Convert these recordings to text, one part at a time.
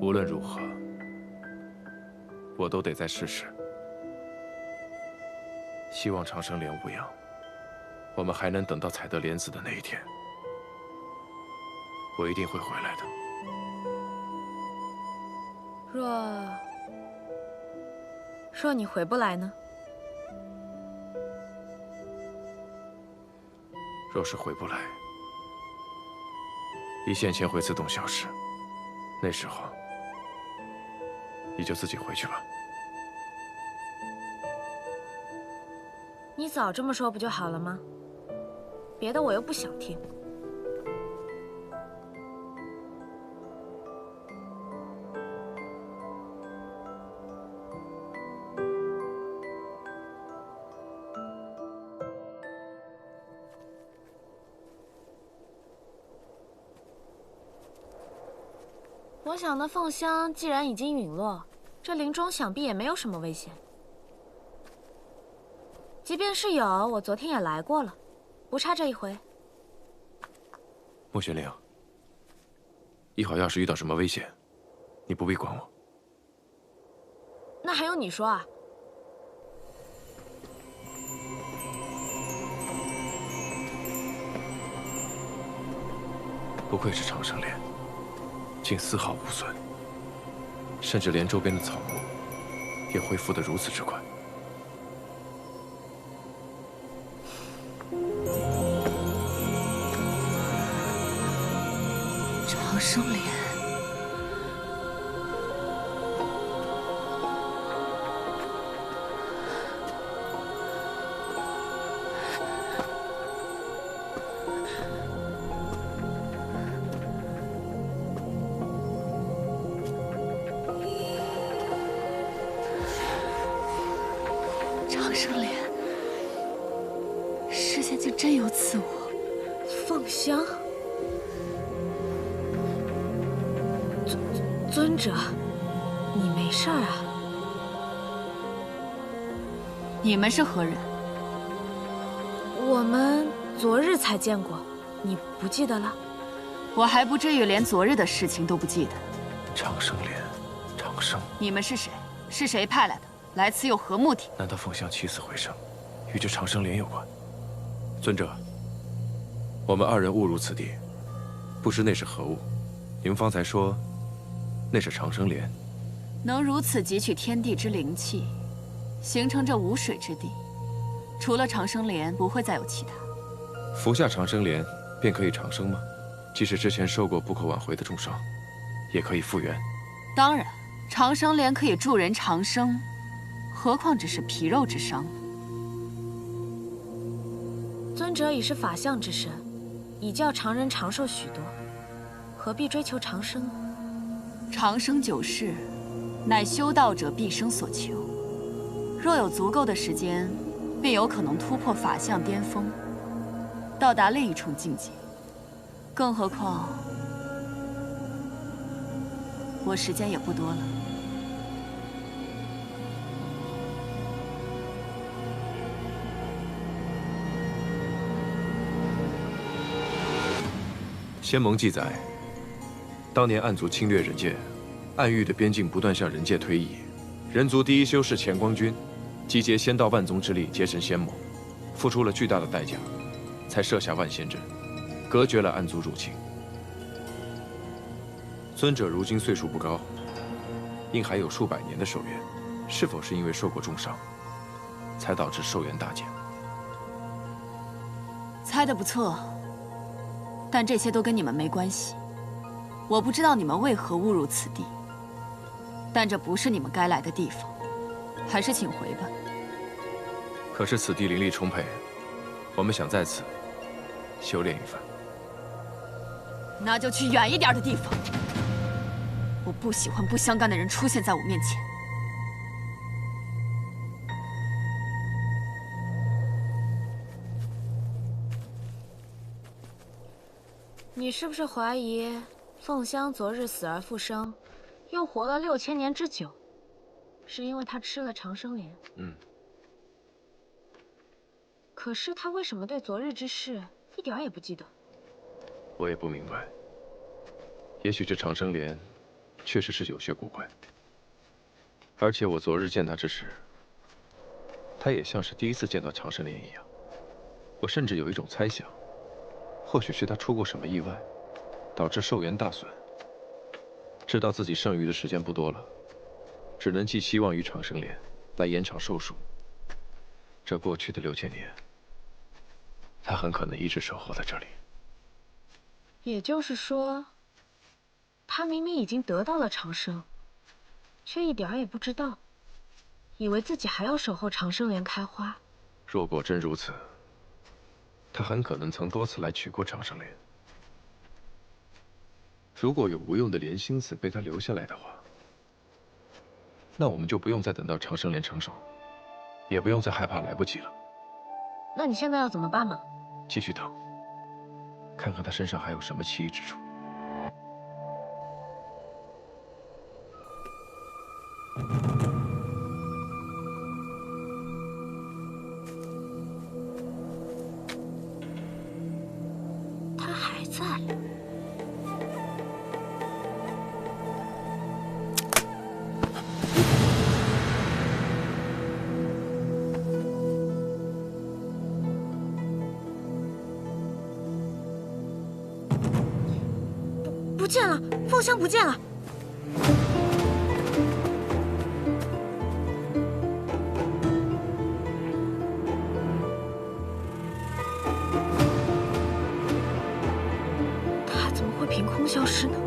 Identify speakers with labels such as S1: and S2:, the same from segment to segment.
S1: 无论如何，我都得再试试。希望长生莲无恙，我们还能等到采得莲子的那一天。我一定会回来的。
S2: 若你回不来呢？
S1: 若是回不来，一线牵会自动消失，那时候你就自己回去吧。
S2: 你早这么说不就好了吗？别的我又不想听。我想那凤香既然已经陨落，这林中想必也没有什么危险。即便是有，我昨天也来过了，不差这一回。
S1: 穆玄灵，一会儿要是遇到什么危险，你不必管我。
S2: 那还用你说啊？
S1: 不愧是长生莲，竟丝毫无损，甚至连周边的草木也恢复得如此之快。
S3: 长生莲，长生莲，世间竟真有此物！
S2: 凤香。尊者，你没事儿啊？
S3: 你们是何人？
S2: 我们昨日才见过，你不记得了？
S3: 我还不至于连昨日的事情都不记得。
S1: 长生莲，长生，
S3: 你们是谁？是谁派来的？来此有何目的？
S1: 难道凤香起死回生，与这长生莲有关？尊者，我们二人误入此地，不知那是何物。你们方才说。那是长生莲，
S3: 能如此汲取天地之灵气，形成这无水之地，除了长生莲，不会再有其他。
S1: 服下长生莲，便可以长生吗？即使之前受过不可挽回的重伤，也可以复原。
S3: 当然，长生莲可以助人长生，何况只是皮肉之伤。
S2: 尊者已是法相之身，已教常人长寿许多，何必追求长生呢？
S3: 长生久视，乃修道者毕生所求。若有足够的时间，便有可能突破法相巅峰，到达另一重境界。更何况，我时间也不多了。
S1: 仙盟记载。当年暗族侵略人界，暗域的边境不断向人界推移。人族第一修士乾光君集结仙道万宗之力，结成仙盟，付出了巨大的代价，才设下万仙阵，隔绝了暗族入侵。尊者如今岁数不高，应还有数百年的寿元，是否是因为受过重伤，才导致寿元大减？
S3: 猜得不错，但这些都跟你们没关系。我不知道你们为何误入此地，但这不是你们该来的地方，还是请回吧。
S1: 可是此地灵力充沛，我们想在此修炼一番。
S3: 那就去远一点的地方。我不喜欢不相干的人出现在我面前。
S2: 你是不是怀疑凤香昨日死而复生，又活了6000年之久，是因为她吃了长生莲？可是她为什么对昨日之事一点也不记得？
S1: 我也不明白。也许这长生莲确实是有些古怪。而且我昨日见他之时，他也像是第一次见到长生莲一样。我甚至有一种猜想，或许是他出过什么意外，导致寿元大损。知道自己剩余的时间不多了，只能寄希望于长生莲来延长寿数。这过去的6000年，他很可能一直守候在这里。
S2: 也就是说，他明明已经得到了长生，却一点儿也不知道，以为自己还要守候长生莲开花。
S1: 若果真如此，他很可能曾多次来取过长生莲。如果有无用的莲心子被他留下来的话，那我们就不用再等到长生莲成熟，也不用再害怕来不及了。
S2: 那你现在要怎么办嘛？
S1: 继续等，看看他身上还有什么奇异之处。
S2: 他还在。不见了，凤香不见了。他怎么会凭空消失呢？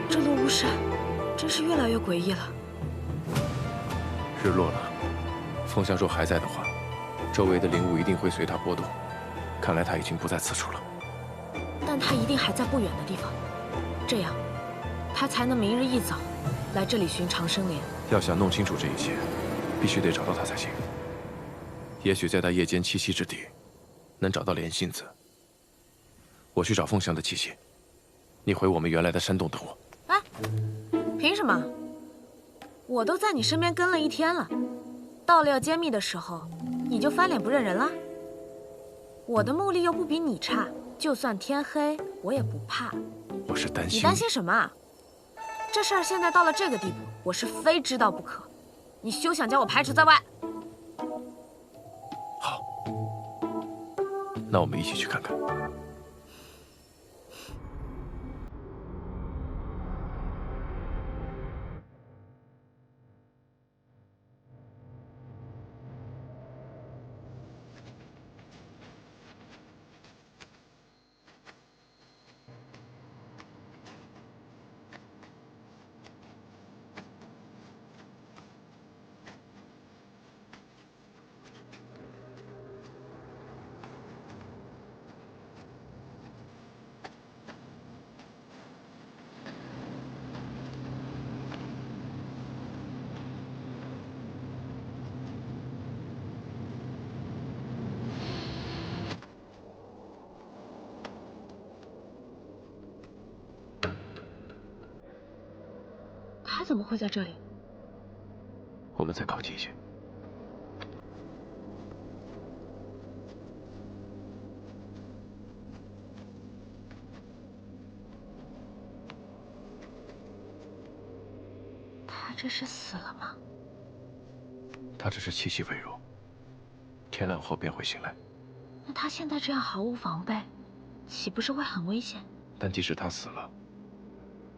S2: 这落雾山真是越来越诡异了。
S1: 日落了，凤香若还在的话，周围的灵雾一定会随它波动。看来他已经不在此处了。
S2: 但他一定还在不远的地方，这样，他才能明日一早来这里寻长生莲。
S1: 要想弄清楚这一切，必须得找到他才行。也许在他夜间栖息之地，能找到莲心子。我去找凤香的气息，你回我们原来的山洞等我。
S2: 哎，凭什么？我都在你身边跟了1天了，到了要揭秘的时候，你就翻脸不认人了？我的目力又不比你差，就算天黑，我也不怕。
S1: 我是担心
S2: 你担心什么啊？这事儿现在到了这个地步，我是非知道不可。你休想将我排除在外。
S1: 好，那我们一起去看看。
S2: 他怎么会在这里？
S1: 我们再靠近一些。
S2: 他这是死了吗？
S1: 他只是气息微弱，天亮后便会醒来。
S2: 那他现在这样毫无防备，岂不是会很危险？
S1: 但即使他死了，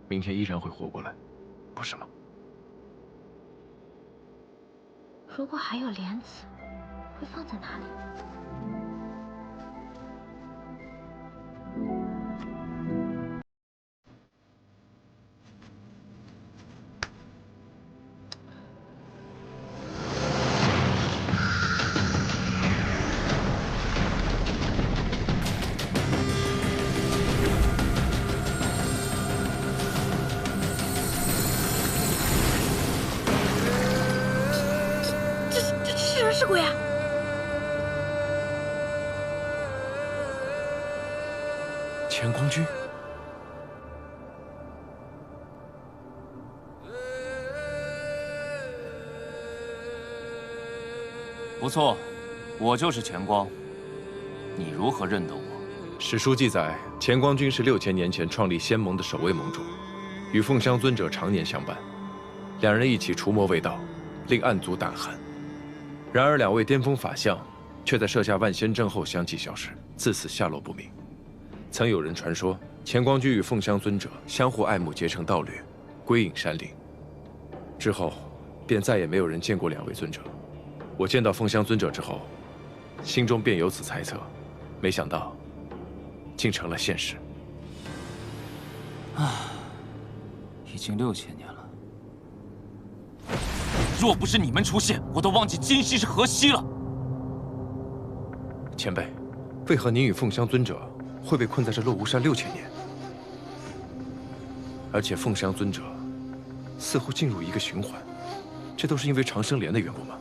S1: 明天依然会活过来，不是吗？
S2: 如果还有莲子，会放在哪里？这是人是鬼啊？
S1: 乾光君，
S4: 不错，我就是乾光。你如何认得我？
S1: 史书记载，乾光君是6000年前创立仙盟的首位盟主，与凤香尊者常年相伴，两人一起除魔卫道，令暗族胆寒。然而两位巅峰法相却在设下万仙阵后相继消失，自此下落不明。曾有人传说，乾光君与凤香尊者相互爱慕，结成道侣，归隐山林。之后，便再也没有人见过两位尊者。我见到凤香尊者之后，心中便有此猜测，没想到，竟成了现实。
S4: 已经6000年了。若不是你们出现，我都忘记今夕是何夕了。
S1: 前辈，为何您与凤香尊者会被困在这落无山6000年？而且凤香尊者似乎进入一个循环，这都是因为长生莲的缘故吗？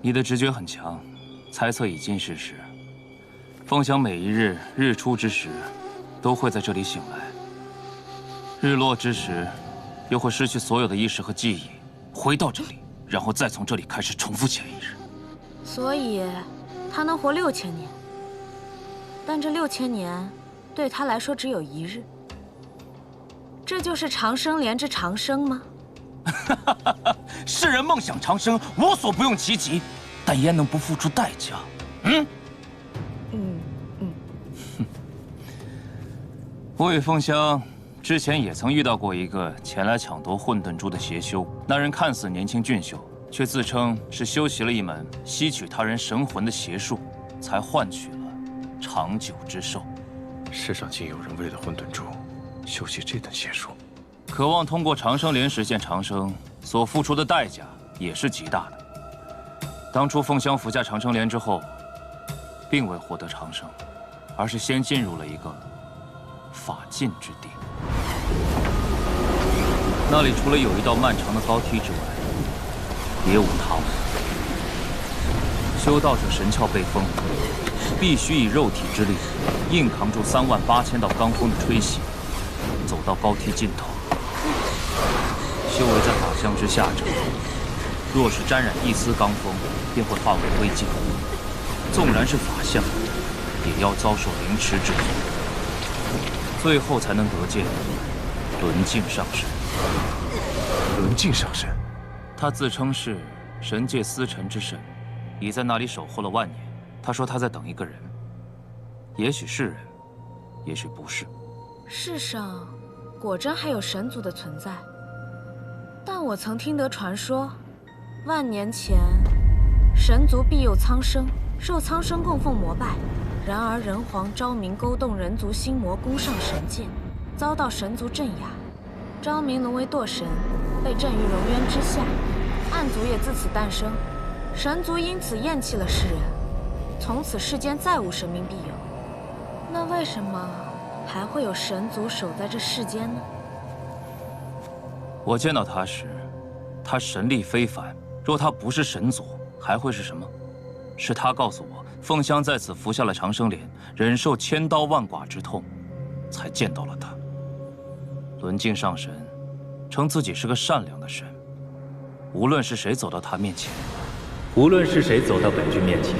S4: 你的直觉很强，猜测已经是实。凤香每一日日出之时，都会在这里醒来；日落之时，又会失去所有的意识和记忆，回到这里，然后再从这里开始重复前一日。
S2: 所以，他能活6000年。但这6000年，对他来说只有1日。这就是长生莲之长生吗？
S4: 世人梦想长生，无所不用其极，但焉能不付出代价？我与凤香之前也曾遇到过一个前来抢夺混沌珠的邪修，那人看似年轻俊秀，却自称是修习了一门吸取他人神魂的邪术，才换取了长久之寿。
S1: 世上竟有人为了混沌珠修习这等邪术，
S4: 渴望通过长生莲实现长生，所付出的代价也是极大的。当初凤香服下长生莲之后，并未获得长生，而是先进入了一个法禁之地。那里除了有一道漫长的高梯之外，别无他物。修道者神窍被封，必须以肉体之力硬扛住38000道罡风的吹袭，走到高梯尽头。修为在法相之下者，若是沾染一丝罡风，便会化为灰烬。纵然是法相，也要遭受凌迟之苦，最后才能得见轮境上神。
S1: 轮境上神，
S4: 他自称是神界司晨之神，已在那里守候了万年。他说他在等一个人，也许是人，也许不是。
S2: 世上果真还有神族的存在，但我曾听得传说，万年前神族庇佑苍生，受苍生供奉膜拜。然而人皇昭明勾动人族心魔，攻上神界，遭到神族镇压。昭明沦为堕神，被镇于荣渊之下。暗族也自此诞生，神族因此厌弃了世人，从此世间再无神明庇佑。那为什么还会有神族守在这世间呢？
S4: 我见到他时，他神力非凡。若他不是神族，还会是什么？是他告诉我，凤香在此服下了长生莲，忍受千刀万剐之痛，才见到了他。轮境上神称自己是个善良的神，无论是谁走到他面前，
S5: 无论是谁走到本君面前，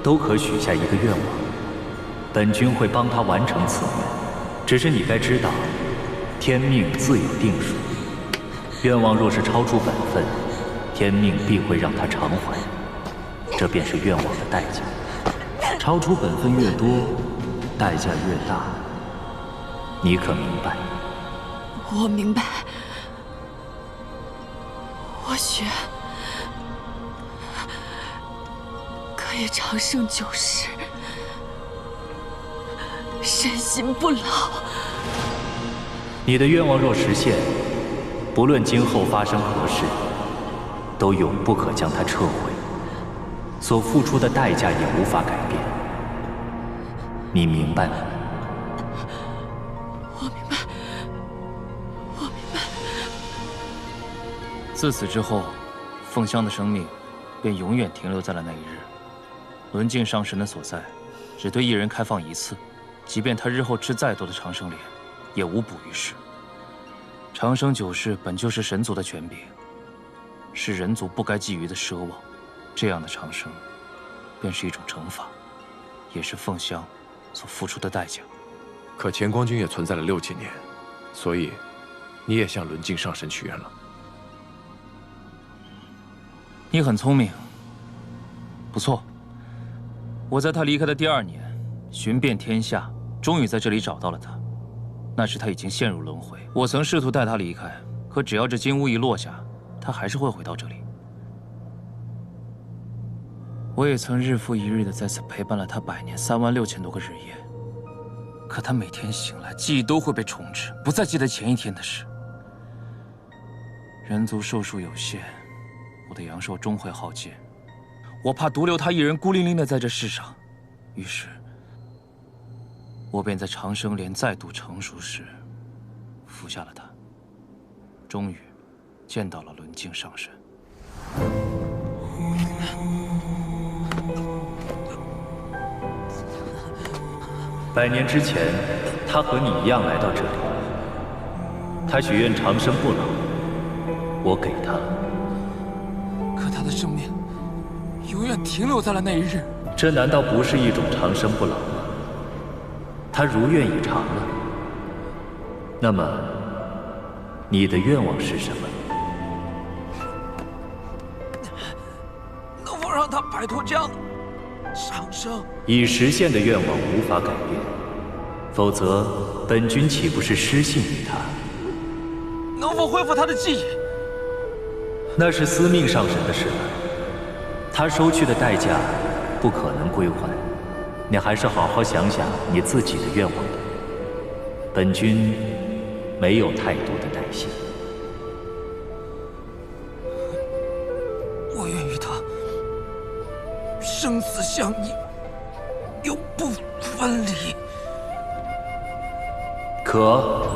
S5: 都可许下一个愿望，本君会帮他完成此愿。只是你该知道，天命自有定数，愿望若是超出本分，天命必会让他偿还，这便是愿望的代价。超出本分越多，代价越大，你可明白？
S3: 我明白，或许可以长生9世，身心不老。
S5: 你的愿望若实现，不论今后发生何事，都永不可将它撤回，所付出的代价也无法改变。你明白吗？
S4: 自此之后，凤香的生命便永远停留在了那一日。轮境上神的所在，只对一人开放1次，即便他日后吃再多的长生莲，也无补于事。长生9世本就是神族的权柄，是人族不该觊觎的奢望。这样的长生，便是一种惩罚，也是凤香所付出的代价。
S1: 可乾光君也存在了6、7年，所以你也向轮镜上神许愿了。
S4: 你很聪明，不错。我在他离开的第2年，寻遍天下，终于在这里找到了他。那时他已经陷入轮回，我曾试图带他离开，可只要这金乌一落下，他还是会回到这里。我也曾日复一日的在此陪伴了他100年36000多个日夜。可他每天醒来，记忆都会被重置，不再记得前一天的事。人族寿数有限，我的阳寿终会耗尽，我怕独留他一人孤零零的在这世上，于是，我便在长生莲再度成熟时，服下了他。终于，见到了轮镜上神。
S5: 100年之前，他和你一样来到这里。他许愿长生不老，我给他了。
S4: 可他的生命永远停留在了那一日。
S5: 这难道不是一种长生不老吗？他如愿以偿了。那么，你的愿望是什么？
S4: 能否让他摆脱这样的长生？
S5: 已实现的愿望无法改变，否则本君岂不是失信于他？
S4: 能否恢复他的记忆？
S5: 那是司命上神的事了，他收去的代价不可能归还。你还是好好想想你自己的愿望吧。本君没有太多的耐心。
S4: 我愿与他生死相依，永不分离。
S5: 可